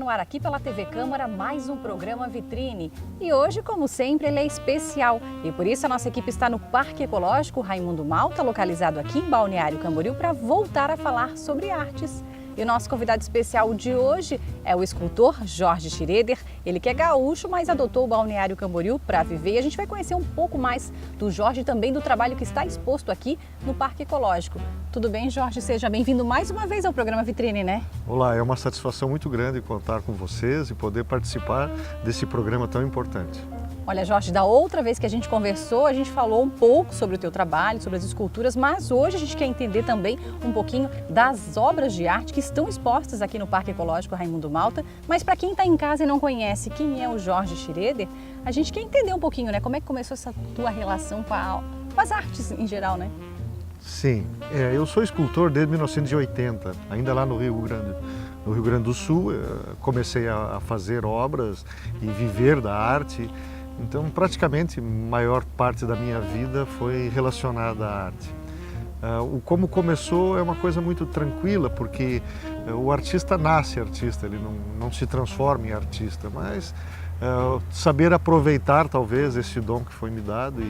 no ar aqui pela TV Câmara mais um programa Vitrine. E hoje, como sempre, ele é especial. E por isso a nossa equipe está no Parque Ecológico Raimundo Malta, localizado aqui em Balneário Camboriú, para voltar a falar sobre artes. E o nosso convidado especial de hoje é o escultor Jorge Schroeder. Ele que é gaúcho, mas adotou o Balneário Camboriú para viver. E a gente vai conhecer um pouco mais do Jorge e também do trabalho que está exposto aqui no Parque Ecológico. Tudo bem, Jorge? Seja bem-vindo mais uma vez ao programa Vitrine, né? Olá, é uma satisfação muito grande contar com vocês e poder participar desse programa tão importante. Olha, Jorge, da outra vez que a gente conversou, a gente falou um pouco sobre o teu trabalho, sobre as esculturas, mas hoje a gente quer entender também um pouquinho das obras de arte que estão expostas aqui no Parque Ecológico Raimundo Malta. Mas para quem está em casa e não conhece quem é o Jorge Schroeder, a gente quer entender um pouquinho, né? Como é que começou essa tua relação com as artes em geral, né? Sim, eu sou escultor desde 1980, ainda lá no Rio Grande do Sul. Comecei a fazer obras e viver da arte. Então, praticamente, a maior parte da minha vida foi relacionada à arte. Como começou é uma coisa muito tranquila, porque o artista nasce artista, ele não se transforma em artista, mas saber aproveitar, talvez, esse dom que foi me dado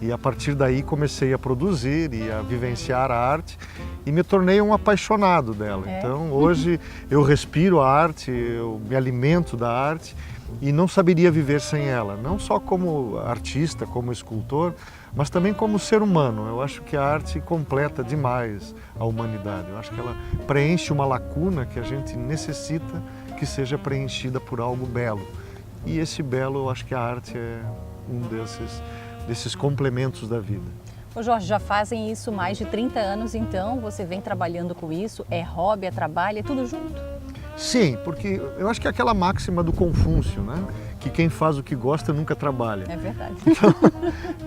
e a partir daí comecei a produzir e a vivenciar a arte e me tornei um apaixonado dela. Então, hoje eu respiro a arte, eu me alimento da arte, e não saberia viver sem ela, não só como artista, como escultor, mas também como ser humano. Eu acho que a arte completa demais a humanidade. Eu acho que ela preenche uma lacuna que a gente necessita que seja preenchida por algo belo. E esse belo, eu acho que a arte é um desses complementos da vida. Ô Jorge, já fazem isso mais de 30 anos, então você vem trabalhando com isso, é hobby, é trabalho, é tudo junto? Sim, porque eu acho que é aquela máxima do Confúcio, né? Que quem faz o que gosta nunca trabalha. É verdade. Então,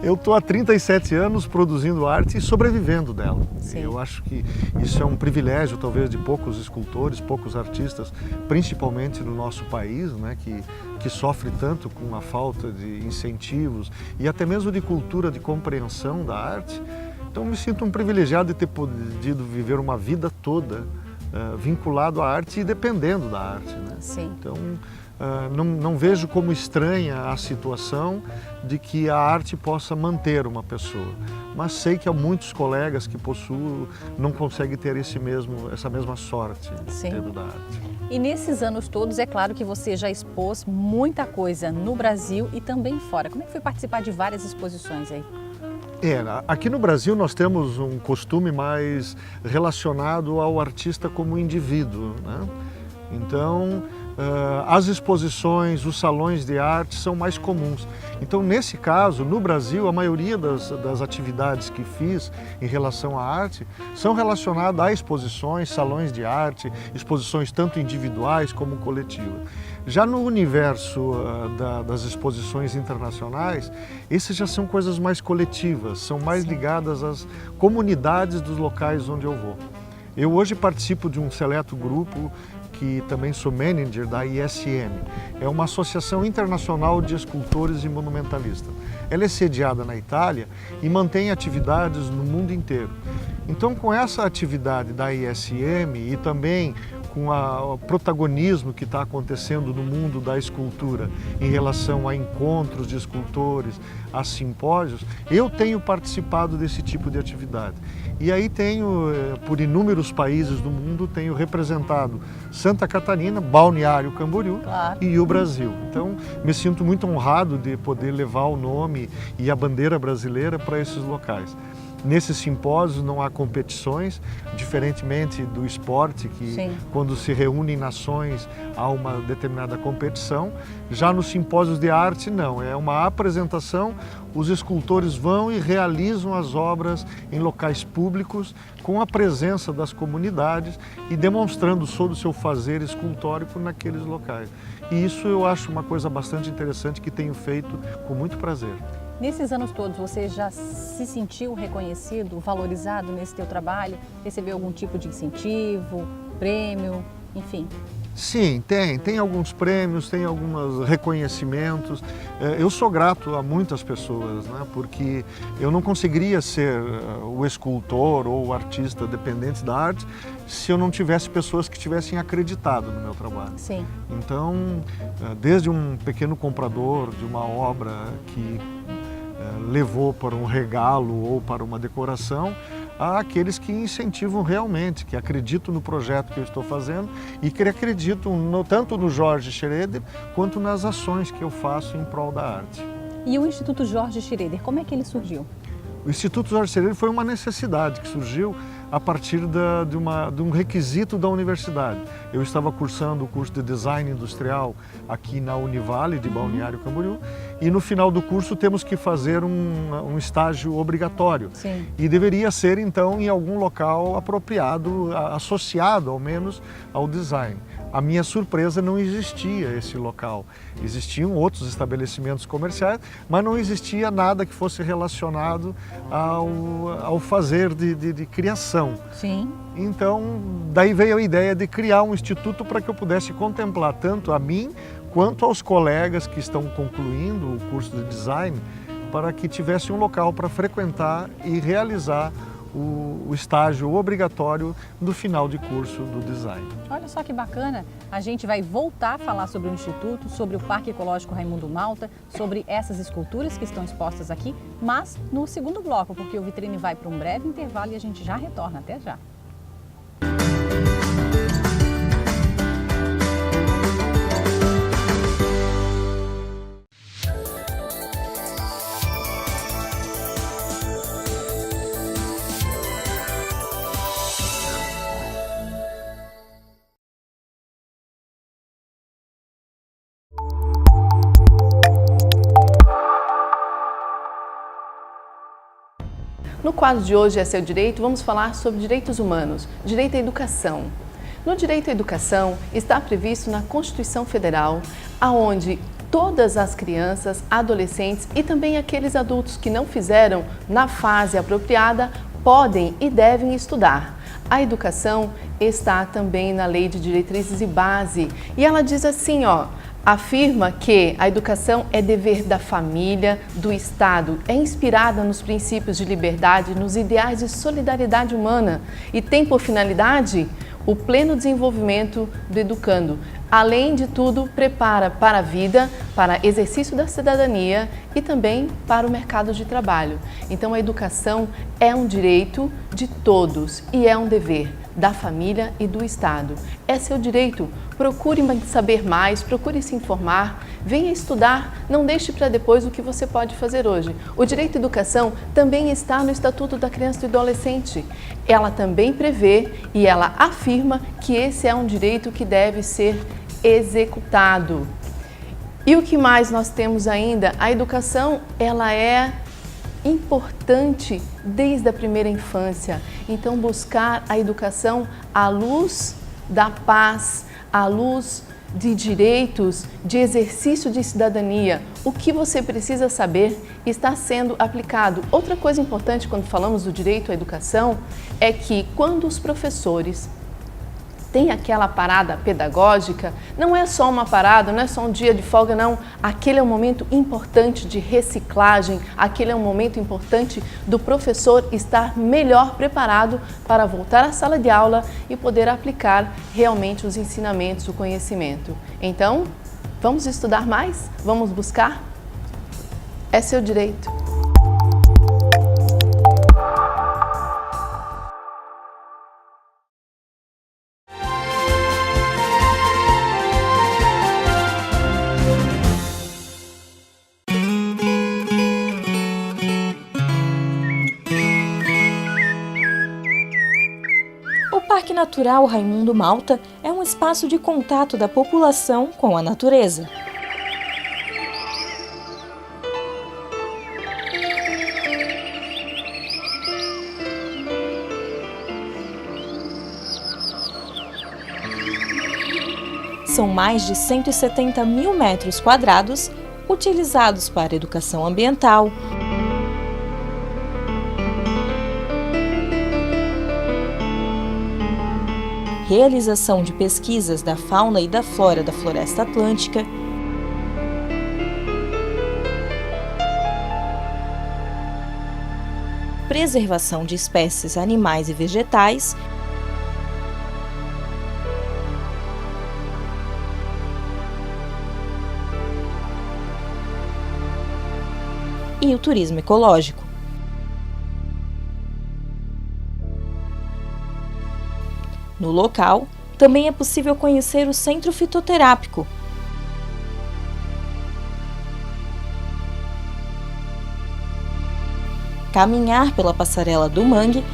eu estou há 37 anos produzindo arte e sobrevivendo dela. Sim. Eu acho que isso é um privilégio, talvez, de poucos escultores, poucos artistas, principalmente no nosso país, né? Que sofre tanto com a falta de incentivos e até mesmo de cultura, de compreensão da arte. Então, me sinto um privilegiado de ter podido viver uma vida toda vinculado à arte e dependendo da arte, né? Sim. Então, não vejo como estranha a situação de que a arte possa manter uma pessoa, mas sei que há muitos colegas que possuem, não conseguem ter essa mesma sorte dentro da arte. E nesses anos todos, é claro que você já expôs muita coisa no Brasil e também fora. Como é que foi participar de várias exposições aí? Aqui no Brasil nós temos um costume mais relacionado ao artista como indivíduo, né? Então, as exposições, os salões de arte são mais comuns. Então, nesse caso, no Brasil, a maioria das atividades que fiz em relação à arte são relacionadas a exposições, salões de arte, exposições tanto individuais como coletivas. Já no universo das exposições internacionais, essas já são coisas mais coletivas, são mais ligadas às comunidades dos locais onde eu vou. Eu hoje participo de um seleto grupo que também sou manager da ISM. É uma associação internacional de escultores e monumentalistas. Ela é sediada na Itália e mantém atividades no mundo inteiro. Então, com essa atividade da ISM e também com o protagonismo que está acontecendo no mundo da escultura em relação a encontros de escultores, a simpósios, eu tenho participado desse tipo de atividade. E aí tenho, por inúmeros países do mundo, tenho representado Santa Catarina, Balneário Camboriú e o Brasil. Então, me sinto muito honrado de poder levar o nome e a bandeira brasileira para esses locais. Nesses simpósios não há competições, diferentemente do esporte, que quando se reúnem nações há uma determinada competição. Já nos simpósios de arte não, é uma apresentação, os escultores vão e realizam as obras em locais públicos com a presença das comunidades e demonstrando todo o seu fazer escultórico naqueles locais. E isso eu acho uma coisa bastante interessante que tenho feito com muito prazer. Nesses anos todos, você já se sentiu reconhecido, valorizado nesse teu trabalho? Recebeu algum tipo de incentivo, prêmio, enfim? Sim, tem alguns prêmios, tem alguns reconhecimentos. Eu sou grato a muitas pessoas, né? Porque eu não conseguiria ser o escultor ou o artista dependente da arte se eu não tivesse pessoas que tivessem acreditado no meu trabalho. Sim. Então, desde um pequeno comprador de uma obra que levou para um regalo ou para uma decoração, há aqueles que incentivam realmente, que acreditam no projeto que eu estou fazendo e que acreditam tanto no Jorge Schroeder quanto nas ações que eu faço em prol da arte. E o Instituto Jorge Schroeder, como é que ele surgiu? O Instituto Jorge Schroeder foi uma necessidade que surgiu a partir de um requisito da universidade. Eu estava cursando o curso de Design Industrial aqui na Univale de Balneário Camboriú e no final do curso temos que fazer um estágio obrigatório. Sim. E deveria ser então em algum local apropriado, associado ao menos ao design. A minha surpresa, não existia esse local. Existiam outros estabelecimentos comerciais, mas não existia nada que fosse relacionado ao fazer de criação. Sim. Então, daí veio a ideia de criar um instituto para que eu pudesse contemplar tanto a mim quanto aos colegas que estão concluindo o curso de design, para que tivesse um local para frequentar e realizar o estágio obrigatório no final de curso do design. Olha só que bacana, a gente vai voltar a falar sobre o Instituto, sobre o Parque Ecológico Raimundo Malta, sobre essas esculturas que estão expostas aqui, mas no segundo bloco, porque o Vitrine vai para um breve intervalo e a gente já retorna. Até já! No quadro de hoje, É Seu Direito, vamos falar sobre direitos humanos, direito à educação. No direito à educação está previsto na Constituição Federal, aonde todas as crianças, adolescentes e também aqueles adultos que não fizeram na fase apropriada podem e devem estudar. A educação está também na Lei de Diretrizes e Base e ela diz assim, afirma que a educação é dever da família, do Estado, é inspirada nos princípios de liberdade, nos ideais de solidariedade humana e tem por finalidade o pleno desenvolvimento do educando. Além de tudo, prepara para a vida, para exercício da cidadania e também para o mercado de trabalho. Então, a educação é um direito de todos e é um dever da família e do Estado. É seu direito. Procure saber mais, procure se informar, venha estudar, não deixe para depois o que você pode fazer hoje. O direito à educação também está no Estatuto da Criança e do Adolescente. Ela também prevê e ela afirma que esse é um direito que deve ser executado. E o que mais nós temos ainda? A educação, ela é importante desde a primeira infância. Então, buscar a educação à luz da paz, à luz de direitos, de exercício de cidadania. O que você precisa saber está sendo aplicado. Outra coisa importante quando falamos do direito à educação é que quando os professores tem aquela parada pedagógica, não é só uma parada, não é só um dia de folga, não. Aquele é um momento importante de reciclagem, aquele é um momento importante do professor estar melhor preparado para voltar à sala de aula e poder aplicar realmente os ensinamentos, o conhecimento. Então, vamos estudar mais? Vamos buscar? É seu direito. O Parque Natural Raimundo Malta é um espaço de contato da população com a natureza. São mais de 170 mil metros quadrados utilizados para educação ambiental, realização de pesquisas da fauna e da flora da Floresta Atlântica, preservação de espécies animais e vegetais, e o turismo ecológico. No local, também é possível conhecer o Centro Fitoterápico, caminhar pela Passarela do Mangue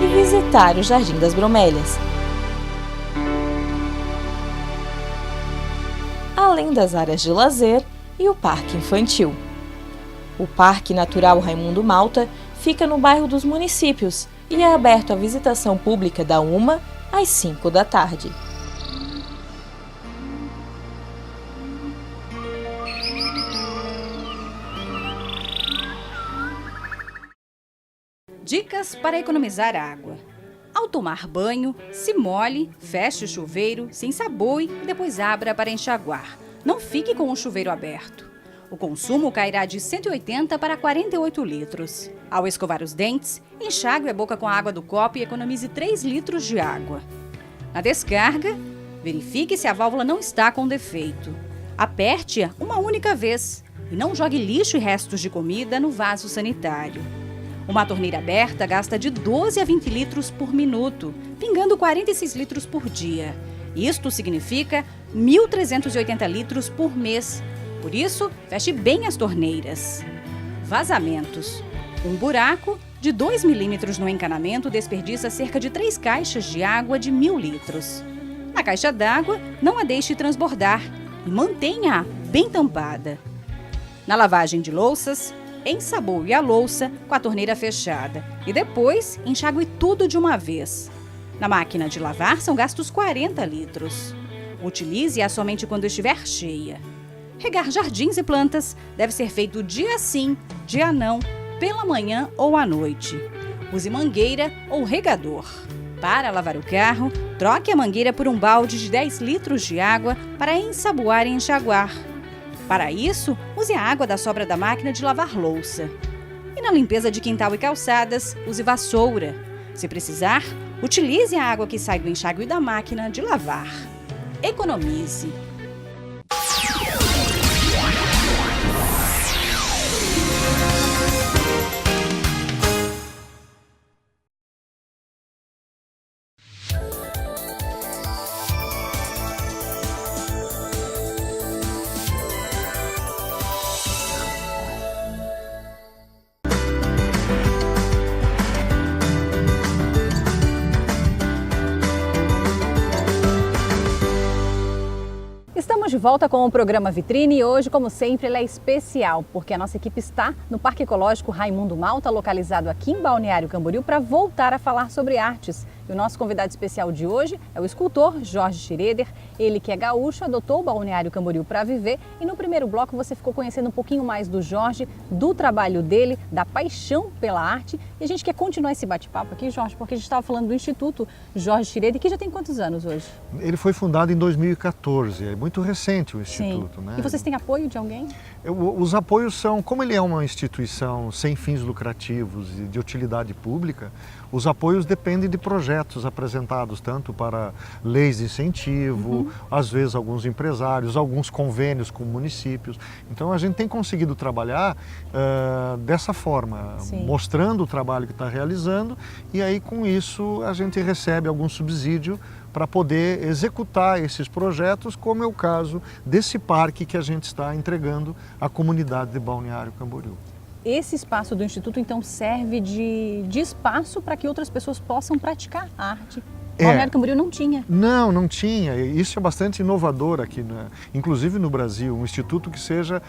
e visitar o Jardim das Bromélias. Além das áreas de lazer e o Parque Infantil. O Parque Natural Raimundo Malta fica no bairro dos Municípios e é aberto à visitação pública da 1 às 5 da tarde. Dicas para economizar água. Ao tomar banho, se molhe, feche o chuveiro, se ensaboe e depois abra para enxaguar. Não fique com o chuveiro aberto. O consumo cairá de 180 para 48 litros. Ao escovar os dentes, enxague a boca com a água do copo e economize 3 litros de água. Na descarga, verifique se a válvula não está com defeito. Aperte-a uma única vez e não jogue lixo e restos de comida no vaso sanitário. Uma torneira aberta gasta de 12 a 20 litros por minuto, pingando 46 litros por dia. Isto significa 1.380 litros por mês. Por isso, feche bem as torneiras. Vazamentos. Um buraco de 2 milímetros no encanamento desperdiça cerca de 3 caixas de água de 1.000 litros. Na caixa d'água, não a deixe transbordar e mantenha-a bem tampada. Na lavagem de louças, ensaboe a louça com a torneira fechada e depois enxague tudo de uma vez. Na máquina de lavar são gastos 40 litros. Utilize-a somente quando estiver cheia. Regar jardins e plantas deve ser feito dia sim, dia não, pela manhã ou à noite. Use mangueira ou regador. Para lavar o carro, troque a mangueira por um balde de 10 litros de água para ensaboar e enxaguar. Para isso, use a água da sobra da máquina de lavar louça. E na limpeza de quintal e calçadas, use vassoura. Se precisar, utilize a água que sai do enxágue da máquina de lavar. Economize. Estamos de volta com o programa Vitrine e hoje, como sempre, ele é especial, porque a nossa equipe está no Parque Ecológico Raimundo Malta, localizado aqui em Balneário Camboriú, para voltar a falar sobre artes. E o nosso convidado especial de hoje é o escultor Jorge Schroeder, ele que é gaúcho, adotou o Balneário Camboriú para viver. E no primeiro bloco você ficou conhecendo um pouquinho mais do Jorge, do trabalho dele, da paixão pela arte. E a gente quer continuar esse bate-papo aqui, Jorge, porque a gente estava falando do Instituto Jorge Schroeder, que já tem quantos anos hoje? Ele foi fundado em 2014, é muito recente o Instituto. Sim. Né? E vocês têm apoio de alguém? Os apoios são, como ele é uma instituição sem fins lucrativos e de utilidade pública, os apoios dependem de projetos apresentados tanto para leis de incentivo, às vezes alguns empresários, alguns convênios com municípios. Então a gente tem conseguido trabalhar dessa forma, Sim. mostrando o trabalho que está realizando e aí com isso a gente recebe algum subsídio para poder executar esses projetos, como é o caso desse parque que a gente está entregando à comunidade de Balneário Camboriú. Esse espaço do Instituto, então, serve de espaço para que outras pessoas possam praticar arte. Balneário Camboriú não tinha. Não tinha. Isso é bastante inovador aqui, né? Inclusive no Brasil, um instituto que seja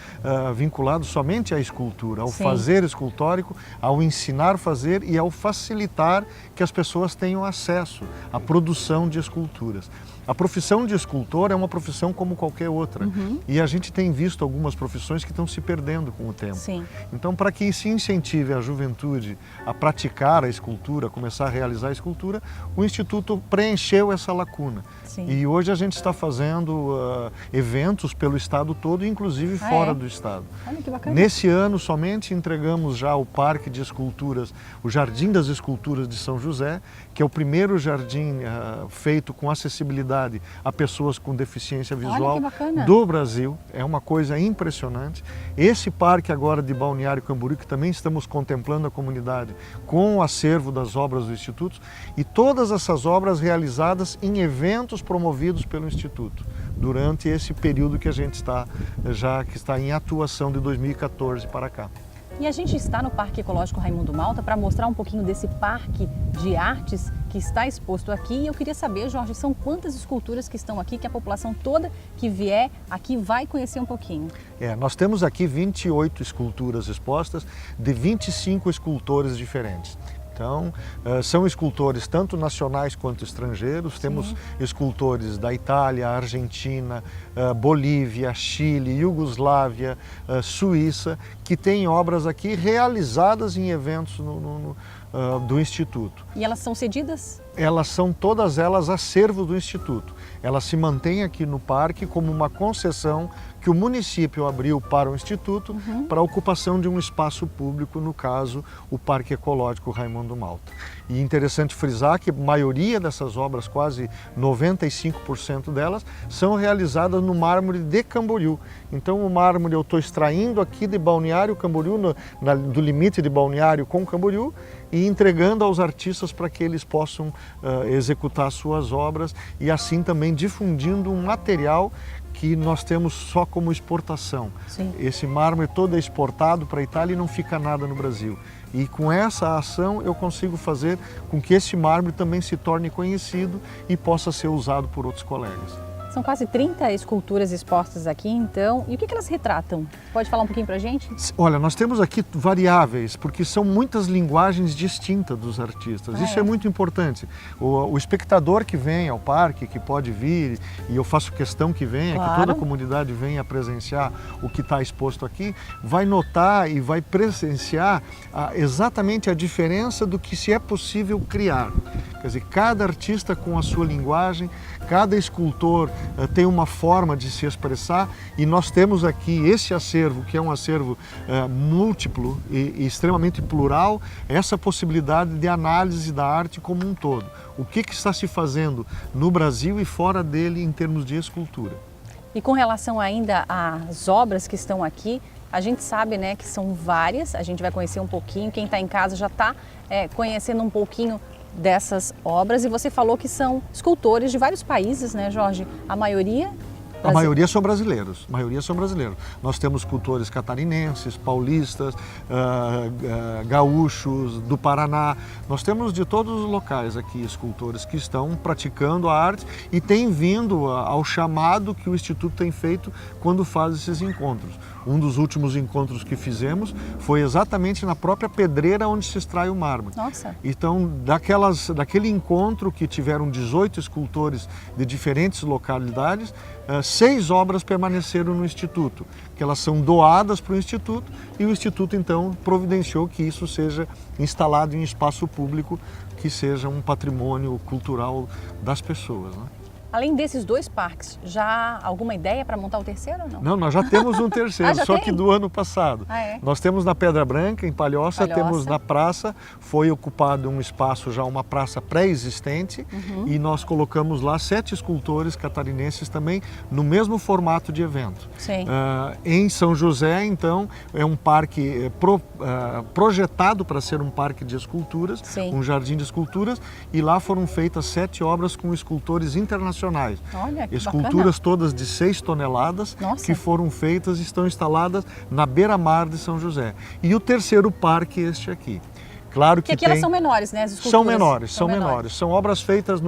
vinculado somente à escultura, ao Sim. fazer escultórico, ao ensinar a fazer e ao facilitar que as pessoas tenham acesso à produção de esculturas. A profissão de escultor é uma profissão como qualquer outra. E a gente tem visto algumas profissões que estão se perdendo com o tempo. Sim. Então, para que se incentive a juventude a praticar a escultura, a começar a realizar a escultura, o Instituto preencheu essa lacuna. Sim. E hoje a gente está fazendo eventos pelo estado todo, inclusive fora do estado. Olha que bacana. Nesse ano, somente entregamos já o Parque de Esculturas, o Jardim das Esculturas de São José, que é o primeiro jardim feito com acessibilidade a pessoas com deficiência visual do Brasil. É uma coisa impressionante. Esse parque agora de Balneário Camboriú, que também estamos contemplando a comunidade com o acervo das obras do Instituto, e todas essas obras realizadas em eventos promovidos pelo Instituto, durante esse período que a gente que está em atuação de 2014 para cá. E a gente está no Parque Ecológico Raimundo Malta para mostrar um pouquinho desse parque de artes que está exposto aqui. E eu queria saber, Jorge, são quantas esculturas que estão aqui, que a população toda que vier aqui vai conhecer um pouquinho? Nós temos aqui 28 esculturas expostas de 25 escultores diferentes. Então, são escultores tanto nacionais quanto estrangeiros. Temos escultores da Itália, Argentina, Bolívia, Chile, Iugoslávia, Suíça, que têm obras aqui realizadas em eventos do Instituto. E elas são cedidas? Elas são todas elas acervo do Instituto. Elas se mantêm aqui no parque como uma concessão que o município abriu para o Instituto para a ocupação de um espaço público, no caso, o Parque Ecológico Raimundo Malta. E interessante frisar que a maioria dessas obras, quase 95% delas, são realizadas no mármore de Camboriú. Então o mármore eu estou extraindo aqui de Balneário Camboriú, do limite de Balneário com Camboriú, e entregando aos artistas para que eles possam executar suas obras e assim também difundindo um material que nós temos só como exportação. Sim. Esse mármore todo é exportado para a Itália e não fica nada no Brasil. E com essa ação eu consigo fazer com que esse mármore também se torne conhecido e possa ser usado por outros colegas. São quase 30 esculturas expostas aqui, então. E o que elas retratam? Pode falar um pouquinho pra gente? Olha, nós temos aqui variáveis, porque são muitas linguagens distintas dos artistas. Isso é muito importante. O espectador que vem ao parque, que pode vir, e eu faço questão que venha, que toda a comunidade venha presenciar o que está exposto aqui, vai notar e vai presenciar exatamente a diferença do que se é possível criar. Quer dizer, cada artista com a sua linguagem, cada escultor tem uma forma de se expressar, e nós temos aqui esse acervo, que é um acervo múltiplo e extremamente plural, essa possibilidade de análise da arte como um todo. O que está se fazendo no Brasil e fora dele em termos de escultura. E com relação ainda às obras que estão aqui, a gente sabe, né, que são várias, a gente vai conhecer um pouquinho, quem está em casa já está conhecendo um pouquinho dessas obras, e você falou que são escultores de vários países, né, Jorge? A maioria A maioria são brasileiros, Nós temos escultores catarinenses, paulistas, gaúchos, do Paraná. Nós temos de todos os locais aqui escultores que estão praticando a arte e têm vindo ao chamado que o Instituto tem feito quando faz esses encontros. Um dos últimos encontros que fizemos foi exatamente na própria pedreira onde se extrai o mármore. Nossa! Então, daquele encontro que tiveram 18 escultores de diferentes localidades, 6 obras permaneceram no Instituto, que elas são doadas para o Instituto, e o Instituto então providenciou que isso seja instalado em espaço público, que seja um patrimônio cultural das pessoas, né? Além desses 2 parques, já há alguma ideia para montar o terceiro ou não? Não, nós já temos um terceiro, já só tem? que do ano passado. Nós temos na Pedra Branca, em Palhoça, temos na praça, foi ocupado um espaço já, uma praça pré-existente, e nós colocamos lá 7 escultores catarinenses também, no mesmo formato de evento. Sim. Em São José, então, é um parque projetado para ser um parque de esculturas, um jardim de esculturas, e lá foram feitas 7 obras com escultores internacionais. Olha, que esculturas todas de 6 toneladas. Nossa. Que foram feitas e estão instaladas na beira-mar de São José. E o terceiro parque, este aqui. Claro que aqui elas são menores, né? As esculturas são menores. São obras feitas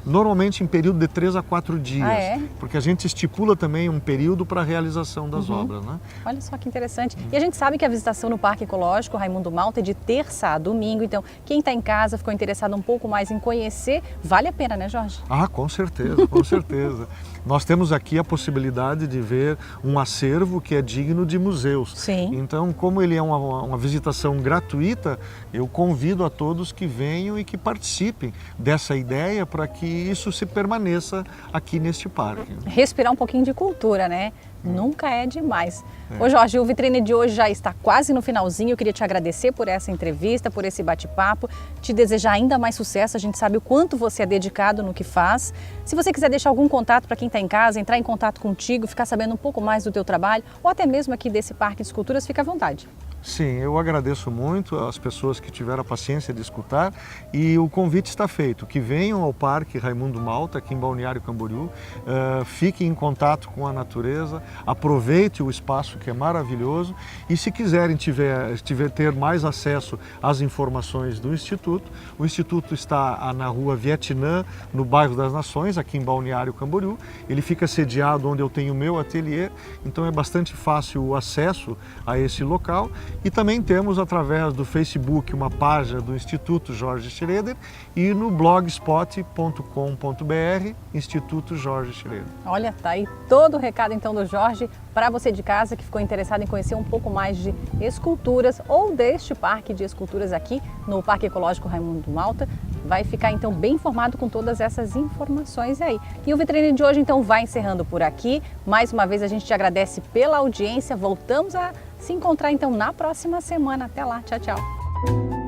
normalmente em período de 3 a 4 dias. Ah, é? Porque a gente estipula também um período para a realização das obras, né? Olha só que interessante. E a gente sabe que a visitação no Parque Ecológico Raimundo Malta é de terça a domingo. Então, quem está em casa, ficou interessado um pouco mais em conhecer, vale a pena, né, Jorge? Ah, com certeza, com certeza. Nós temos aqui a possibilidade de ver um acervo que é digno de museus. Sim. Então, como ele é uma visitação gratuita, eu convido a todos que venham e que participem dessa ideia para que isso se permaneça aqui neste parque. Respirar um pouquinho de cultura, né? Nunca é demais. Ô Jorge, o Vitrine de hoje já está quase no finalzinho. Eu queria te agradecer por essa entrevista, por esse bate-papo, te desejar ainda mais sucesso. A gente sabe o quanto você é dedicado no que faz. Se você quiser deixar algum contato para quem está em casa, entrar em contato contigo, ficar sabendo um pouco mais do teu trabalho, ou até mesmo aqui desse Parque de Esculturas, fica à vontade. Sim, eu agradeço muito às pessoas que tiveram a paciência de escutar e o convite está feito, que venham ao Parque Raimundo Malta, aqui em Balneário Camboriú, fiquem em contato com a natureza, aproveite o espaço que é maravilhoso e se quiserem ter mais acesso às informações do Instituto, o Instituto está na rua Vietnã, no bairro das Nações, aqui em Balneário Camboriú. Ele fica sediado onde eu tenho o meu ateliê, então é bastante fácil o acesso a esse local. E também temos, através do Facebook, uma página do Instituto Jorge Schroeder e no blogspot.com.br, Instituto Jorge Schroeder. Olha, tá aí todo o recado então do Jorge para você de casa que ficou interessado em conhecer um pouco mais de esculturas ou deste parque de esculturas aqui no Parque Ecológico Raimundo Malta. Vai ficar então bem informado com todas essas informações aí. E o Vitrine de hoje então vai encerrando por aqui. Mais uma vez a gente te agradece pela audiência. Voltamos a se encontrar então na próxima semana. Até lá, tchau, tchau.